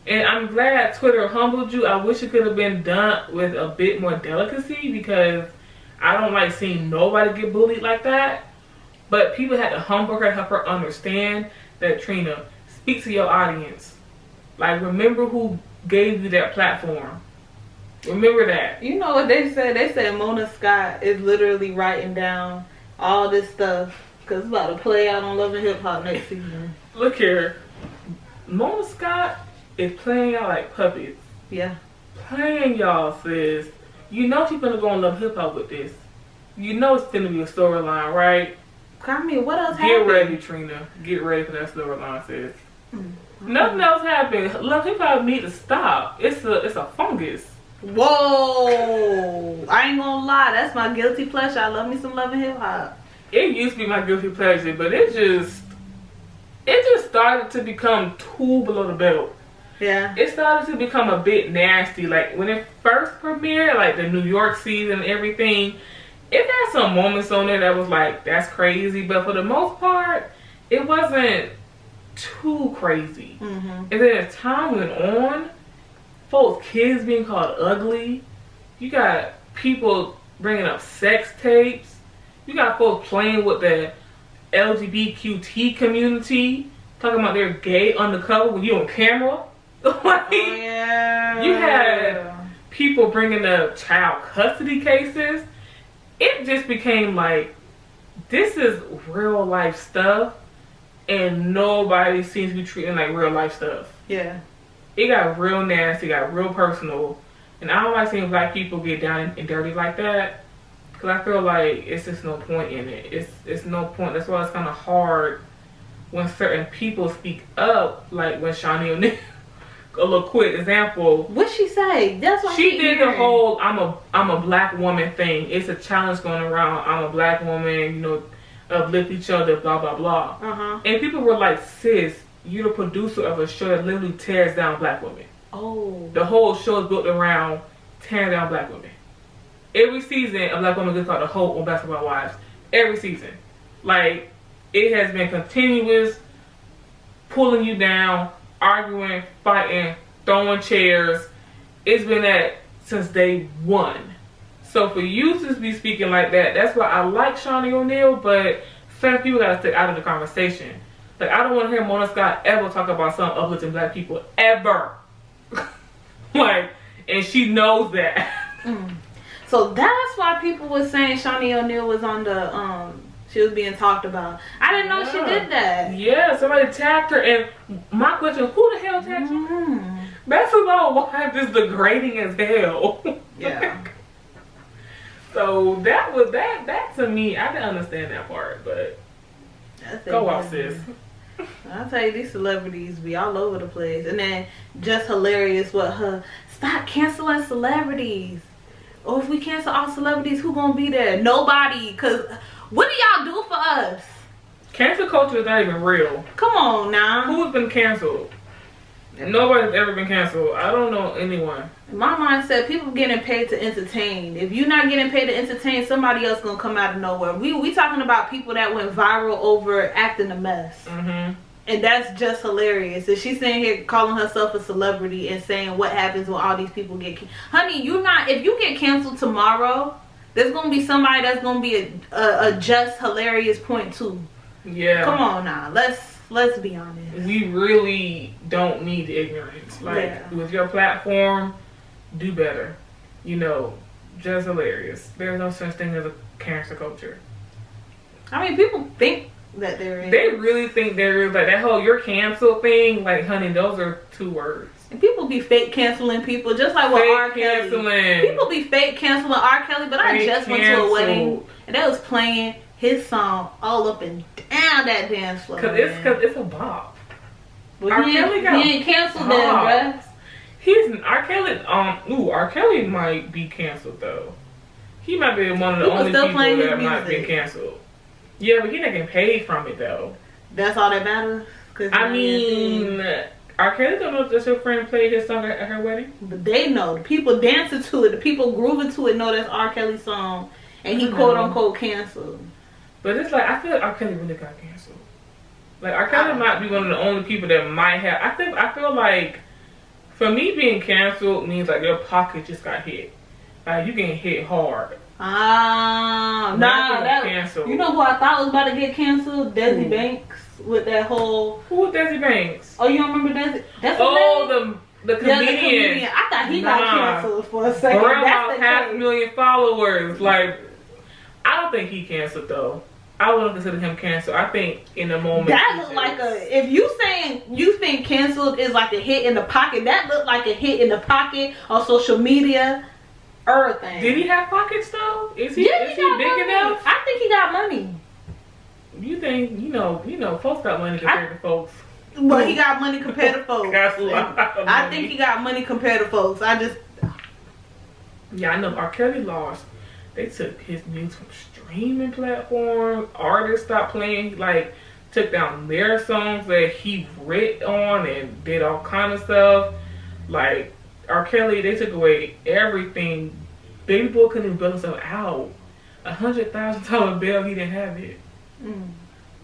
And I'm glad Twitter humbled you. I wish it could have been done with a bit more delicacy, because I don't like seeing nobody get bullied like that. But people had to humble her, help her understand that, Trina, speak to your audience. Like, remember who gave you that platform. Remember that. You know what they said? They said Mona Scott is literally writing down all this stuff because it's about to play out on Love and Hip Hop next season. Look here. Mona Scott is playing y'all like puppets. Yeah. Playing y'all, sis. You know she's gonna go on Love Hip Hop with this. You know it's gonna be a storyline, right? I mean, what else Get happened? ready, Trina. Get ready for that storyline, sis. Nothing else happened. Love Hip Hop need to stop. It's a fungus. Whoa! I ain't gonna lie, that's my guilty pleasure. I love me some Love and Hip Hop. It used to be my guilty pleasure, but it just started to become too below the belt. Yeah. It started to become a bit nasty. Like when it first premiered, like the New York season and everything, it had some moments on there that was like, that's crazy. But for the most part, it wasn't too crazy. And then as time went on, folks, kids being called ugly. You got people bringing up sex tapes. You got folks playing with the LGBTQ community, talking about they're gay undercover when you on camera. Like, yeah. You had people bringing up child custody cases. It just became like, this is real life stuff, and nobody seems to be treating it like real life stuff. Yeah. It got real nasty, got real personal, and I don't like seeing black people get down and dirty like that, because I feel like it's just no point in it. It's no point. That's why it's kind of hard when certain people speak up, like when Shawnee O'Neal. A little quick example. What'd she say? That's what she did. The whole I'm a black woman thing. It's a challenge going around. I'm a black woman, you know, uplift each other, blah blah blah. And people were like, sis, you're the producer of a show that literally tears down black women. Oh. The whole show is built around tearing down black women. Every season, a black woman gets called a hoe on Basketball Wives. Every season. Like, it has been continuous pulling you down, arguing, fighting, throwing chairs. It's been that since day one. So for you to be speaking like that, that's why I like Shawnee O'Neal, but certain people gotta stay out of the conversation. Like, I don't want to hear Mona Scott ever talk about some uplifting black people, ever. Like, and she knows that. So that's why people were saying Shawnee O'Neal was on the she was being talked about. I didn't know she did that. Yeah, somebody tagged her, and my question, who the hell tagged her? Basketball Wives is degrading as hell. Yeah. So that was that to me, I didn't understand that part, but go off, sis. I'll tell you, these celebrities be all over the place. And then just hilarious what her, stop canceling celebrities. Or if we cancel all celebrities, who gonna be there? Nobody. Cause what do y'all do for us? Cancel culture is not even real. Come on now. Who's been canceled? Nobody's ever been canceled. I don't know anyone. My mind said people getting paid to entertain. If you're not getting paid to entertain, somebody else gonna come out of nowhere. We talking about people that went viral over acting a mess. And that's just hilarious. And she's sitting here calling herself a celebrity and saying what happens when all these people get honey, if you get canceled tomorrow, there's gonna be somebody that's gonna be a just hilarious point too. Yeah. Come on now. Let's be honest. We really don't need ignorance. Like, with your platform, do better. You know, just hilarious. There's no such thing as a cancer culture. I mean, people think that there is. They really think there is. Like, that whole you're canceled thing, like, honey, those are 2 words. And people be fake canceling people, just like with R. Kelly. People be fake canceling R. Kelly, but I just went to a wedding and they was playing his song all up and down that dance floor. Cause it's a bop. Well, R. Kelly he ain't canceled that, bruh. R. Kelly might be canceled though. He might be one of the only people that might be canceled. Yeah, but he not getting paid from it though. That's all that matters. I mean, R. Kelly don't know if your friend played his song at her wedding. But they know. The people dancing to it, the people grooving to it know that's R. Kelly's song, and he quote unquote canceled. But it's like, I feel like R. Kelly really got canceled. Like, R. Kelly might be one of the only people that might have. I feel like, for me, being canceled means like your pocket just got hit. Like, you getting hit hard. Canceled. You know who I thought was about to get canceled? Desi Banks with that whole. Who was Desi Banks? Oh, you don't remember Desi? The comedian. I thought he got canceled for a second. That's 500,000 followers. Like, I don't think he canceled though. I wouldn't consider him canceled. I think in the moment that looked like if you saying you think canceled is like a hit in the pocket, that looked like a hit in the pocket on social media. Everything. Did he have pockets though? Is he Yeah, is he big money. enough? I think he got money. You think you know folks got money compared to folks. Well, he got money compared to folks. Got a lot of I money. think he got money compared to folks. I know R. Kelly lost. They took his music from streaming platforms. Artists stopped playing, like took down their songs that he writ on and did all kind of stuff. Like R. Kelly, they took away everything. Baby boy couldn't even bail himself out. $100,000 bail, he didn't have it.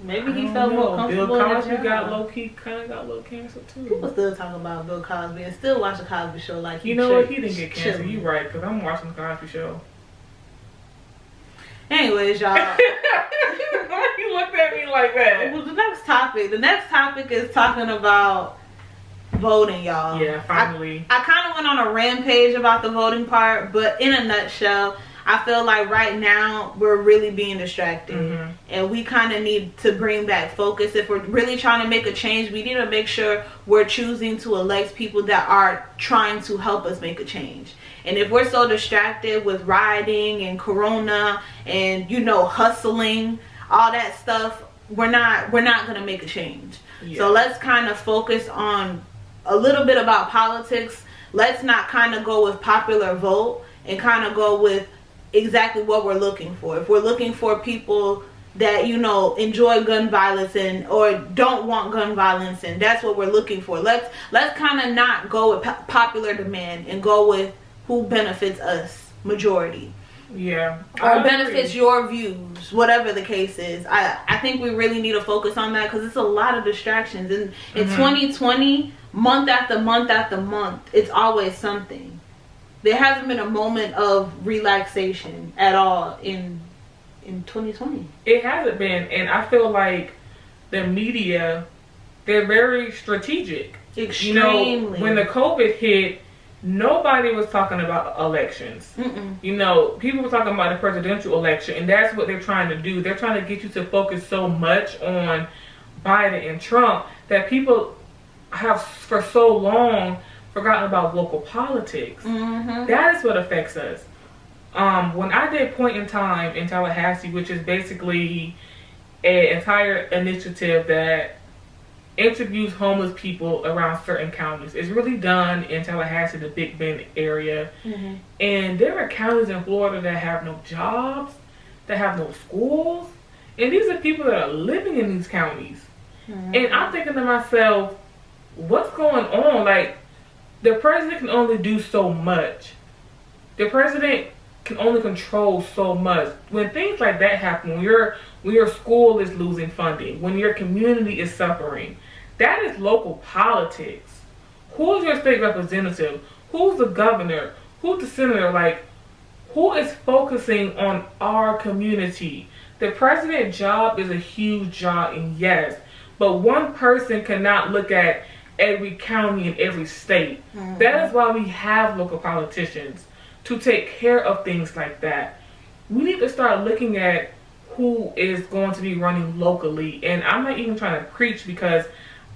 Maybe he felt more comfortable. Bill Cosby got low key, kind of got a little canceled too. People still talking about Bill Cosby and still watch the Cosby Show like you know what? He didn't get canceled. You right? Because I'm watching the Cosby Show. Anyways, y'all. Why you looked at me like that? Well, the next topic is talking about voting, y'all. Yeah, finally. I kind of went on a rampage about the voting part, but in a nutshell, I feel like right now we're really being distracted, and we kind of need to bring back focus. If we're really trying to make a change, we need to make sure we're choosing to elect people that are trying to help us make a change. And if we're so distracted with rioting and corona and hustling, all that stuff, we're not gonna make a change. Yeah. So let's kind of focus on a little bit about politics. Let's not kind of go with popular vote and kind of go with exactly what we're looking for. If we're looking for people that enjoy gun violence or don't want gun violence, and that's what we're looking for, let's kind of not go with popular demand and go with who benefits us majority. Yeah. Or benefits your views, whatever the case is. I think we really need to focus on that because it's a lot of distractions. And in 2020, month after month after month, it's always something. There hasn't been a moment of relaxation at all in 2020. It hasn't been, and I feel like the media, they're very strategic. Extremely. When the COVID hit, nobody was talking about elections. People were talking about the presidential election, and that's what they're trying to do. They're trying to get you to focus so much on Biden and Trump that people have for so long forgotten about local politics. That is what affects us. When I did Point in Time in Tallahassee, which is basically an entire initiative that interviews homeless people around certain counties. It's really done in Tallahassee, the Big Bend area. And there are counties in Florida that have no jobs, that have no schools. And these are people that are living in these counties. And I'm thinking to myself, what's going on? Like, the president can only do so much. The president can only control so much. When things like that happen, when your school is losing funding, when your community is suffering, that is local politics. Who's your state representative? Who's the governor? Who's the senator? Like, who is focusing on our community? The president's job is a huge job, and yes, but one person cannot look at every county in every state. That is why we have local politicians, to take care of things like that. We need to start looking at who is going to be running locally. And I'm not even trying to preach, because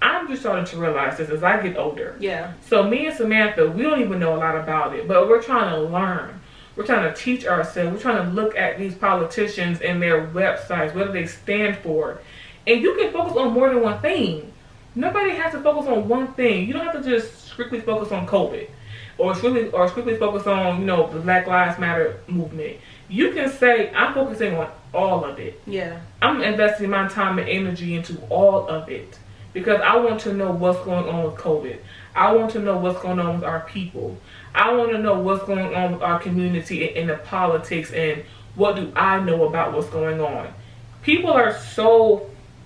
I'm just starting to realize this as I get older. Yeah. So me and Samantha, we don't even know a lot about it, but we're trying to learn. We're trying to teach ourselves. We're trying to look at these politicians and their websites, what do they stand for. And you can focus on more than one thing. Nobody has to focus on one thing. You don't have to just strictly focus on COVID or strictly focus on, the Black Lives Matter movement. You can say, I'm focusing on all of it. Yeah. I'm investing my time and energy into all of it because I want to know what's going on with COVID. I want to know what's going on with our people. I want to know what's going on with our community and the politics, and what do I know about what's going on. People are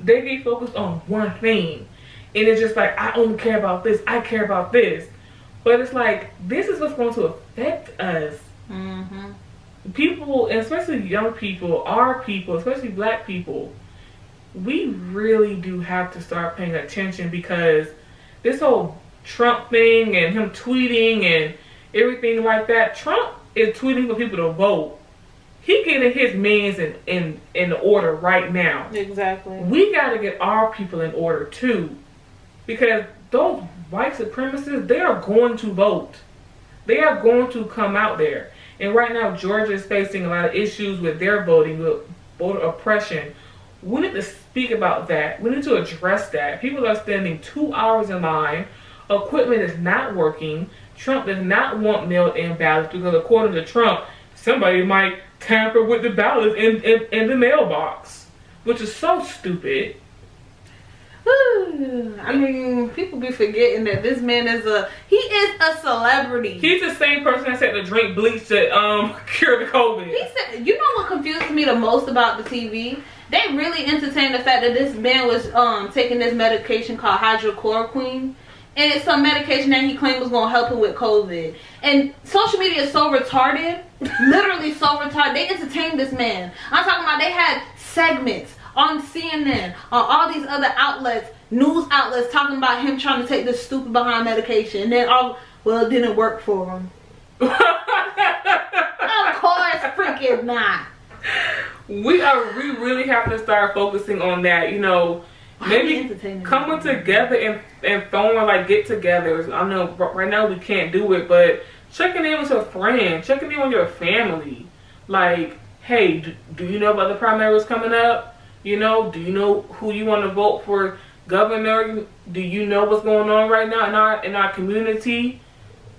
they get focused on one thing. And it's just like, I only care about this. I care about this. But it's like, this is what's going to affect us. People, and especially young people, our people, especially black people, we really do have to start paying attention, because this whole Trump thing and him tweeting and everything like that, Trump is tweeting for people to vote. He getting his mans in order right now. Exactly. We got to get our people in order too, because those white supremacists, they are going to vote. They are going to come out there. And right now, Georgia is facing a lot of issues with their voting, with voter oppression. We need to speak about that. We need to address that. People are spending 2 hours in line. Equipment is not working. Trump does not want mailed-in ballots because, according to Trump, somebody might tamper with the ballots in the mailbox, which is so stupid. I mean, people be forgetting that this man is a celebrity. He's the same person that said to drink bleach to cure the COVID. He said, you know what confuses me the most about the TV? They really entertained the fact that this man was taking this medication called hydrochloroquine. And it's some medication that he claimed was going to help him with COVID. And social media is so retarded. Literally so retarded. They entertained this man. I'm talking about they had segments on CNN, on all these other outlets, news outlets, talking about him trying to take this stupid behind medication. And then, it didn't work for him. Of course freaking not. We really have to start focusing on that, maybe coming together and throwing like get-togethers. I know right now we can't do it, but checking in with your friend, checking in with your family. Like, hey, do you know about the primaries coming up? Do you know who you want to vote for governor? Do you know what's going on right now in our community?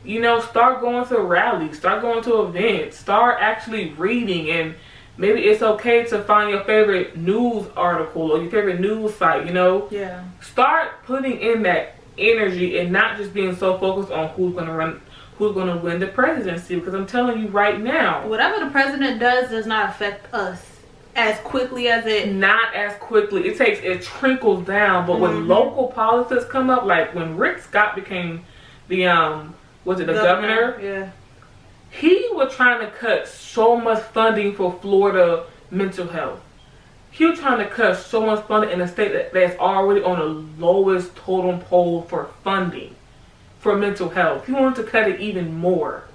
Start going to rallies, start going to events, start actually reading, and maybe it's okay to find your favorite news article or your favorite news site, Yeah. Start putting in that energy and not just being so focused on who's going to win the presidency, because I'm telling you right now, whatever the president does not affect us as quickly as it... Not as quickly. It trickles down, but when local politics come up, like when Rick Scott became the governor? Yeah. He was trying to cut so much funding for Florida mental health. He was trying to cut so much funding in a state that's already on the lowest totem pole for funding for mental health. He wanted to cut it even more.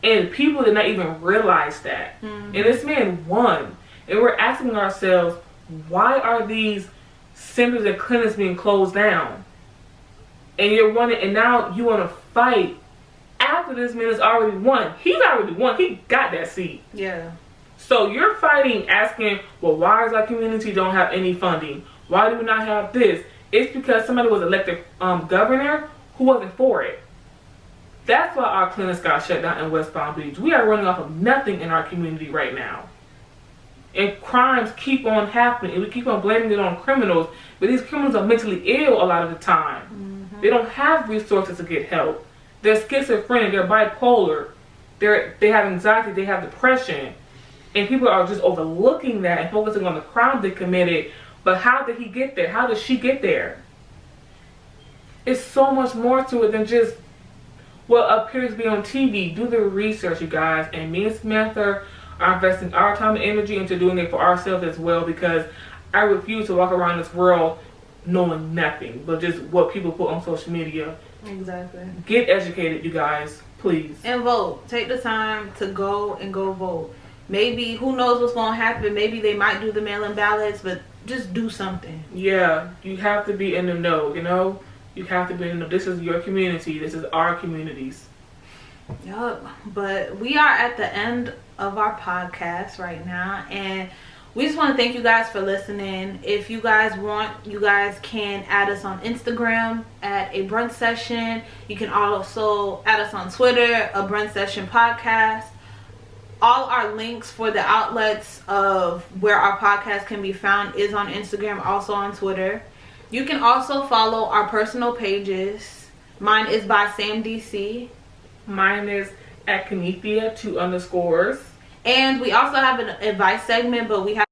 And people did not even realize that. And this man won. And we're asking ourselves, why are these centers and clinics being closed down? And you're running, and now you want to fight after this man has already won. He's already won. He got that seat. Yeah. So you're fighting, asking, well, why does our community don't have any funding? Why do we not have this? It's because somebody was elected governor who wasn't for it. That's why our clinics got shut down in West Palm Beach. We are running off of nothing in our community right now. And crimes keep on happening, and we keep on blaming it on criminals, but these criminals are mentally ill a lot of the time. They don't have resources to get help. They're schizophrenic, they're bipolar, they have anxiety, they have depression. And people are just overlooking that and focusing on the crime they committed. But how did he get there? How did she get there? It's so much more to it than just what appears to be on TV. Do the research, you guys. And me and Samantha are investing our time and energy into doing it for ourselves as well, because I refuse to walk around this world knowing nothing but just what people put on social media. Exactly. Get educated, you guys, please. And vote. Take the time to go vote. Maybe, who knows what's going to happen. Maybe they might do the mail-in ballots, but just do something. Yeah, you have to be in the know, You have to be in the know. This is your community. This is our communities. Yup. But we are at the end of our podcast right now, and we just want to thank you guys for listening. If you guys want, you guys can add us on Instagram at A Brunch Session. You can also add us on Twitter, A Brunch Session Podcast. All our links for the outlets of where our podcast can be found is on Instagram, also on Twitter. You can also follow our personal pages. Mine is by SamDC. Mine is at Kanethia 2_. And we also have an advice segment, but we have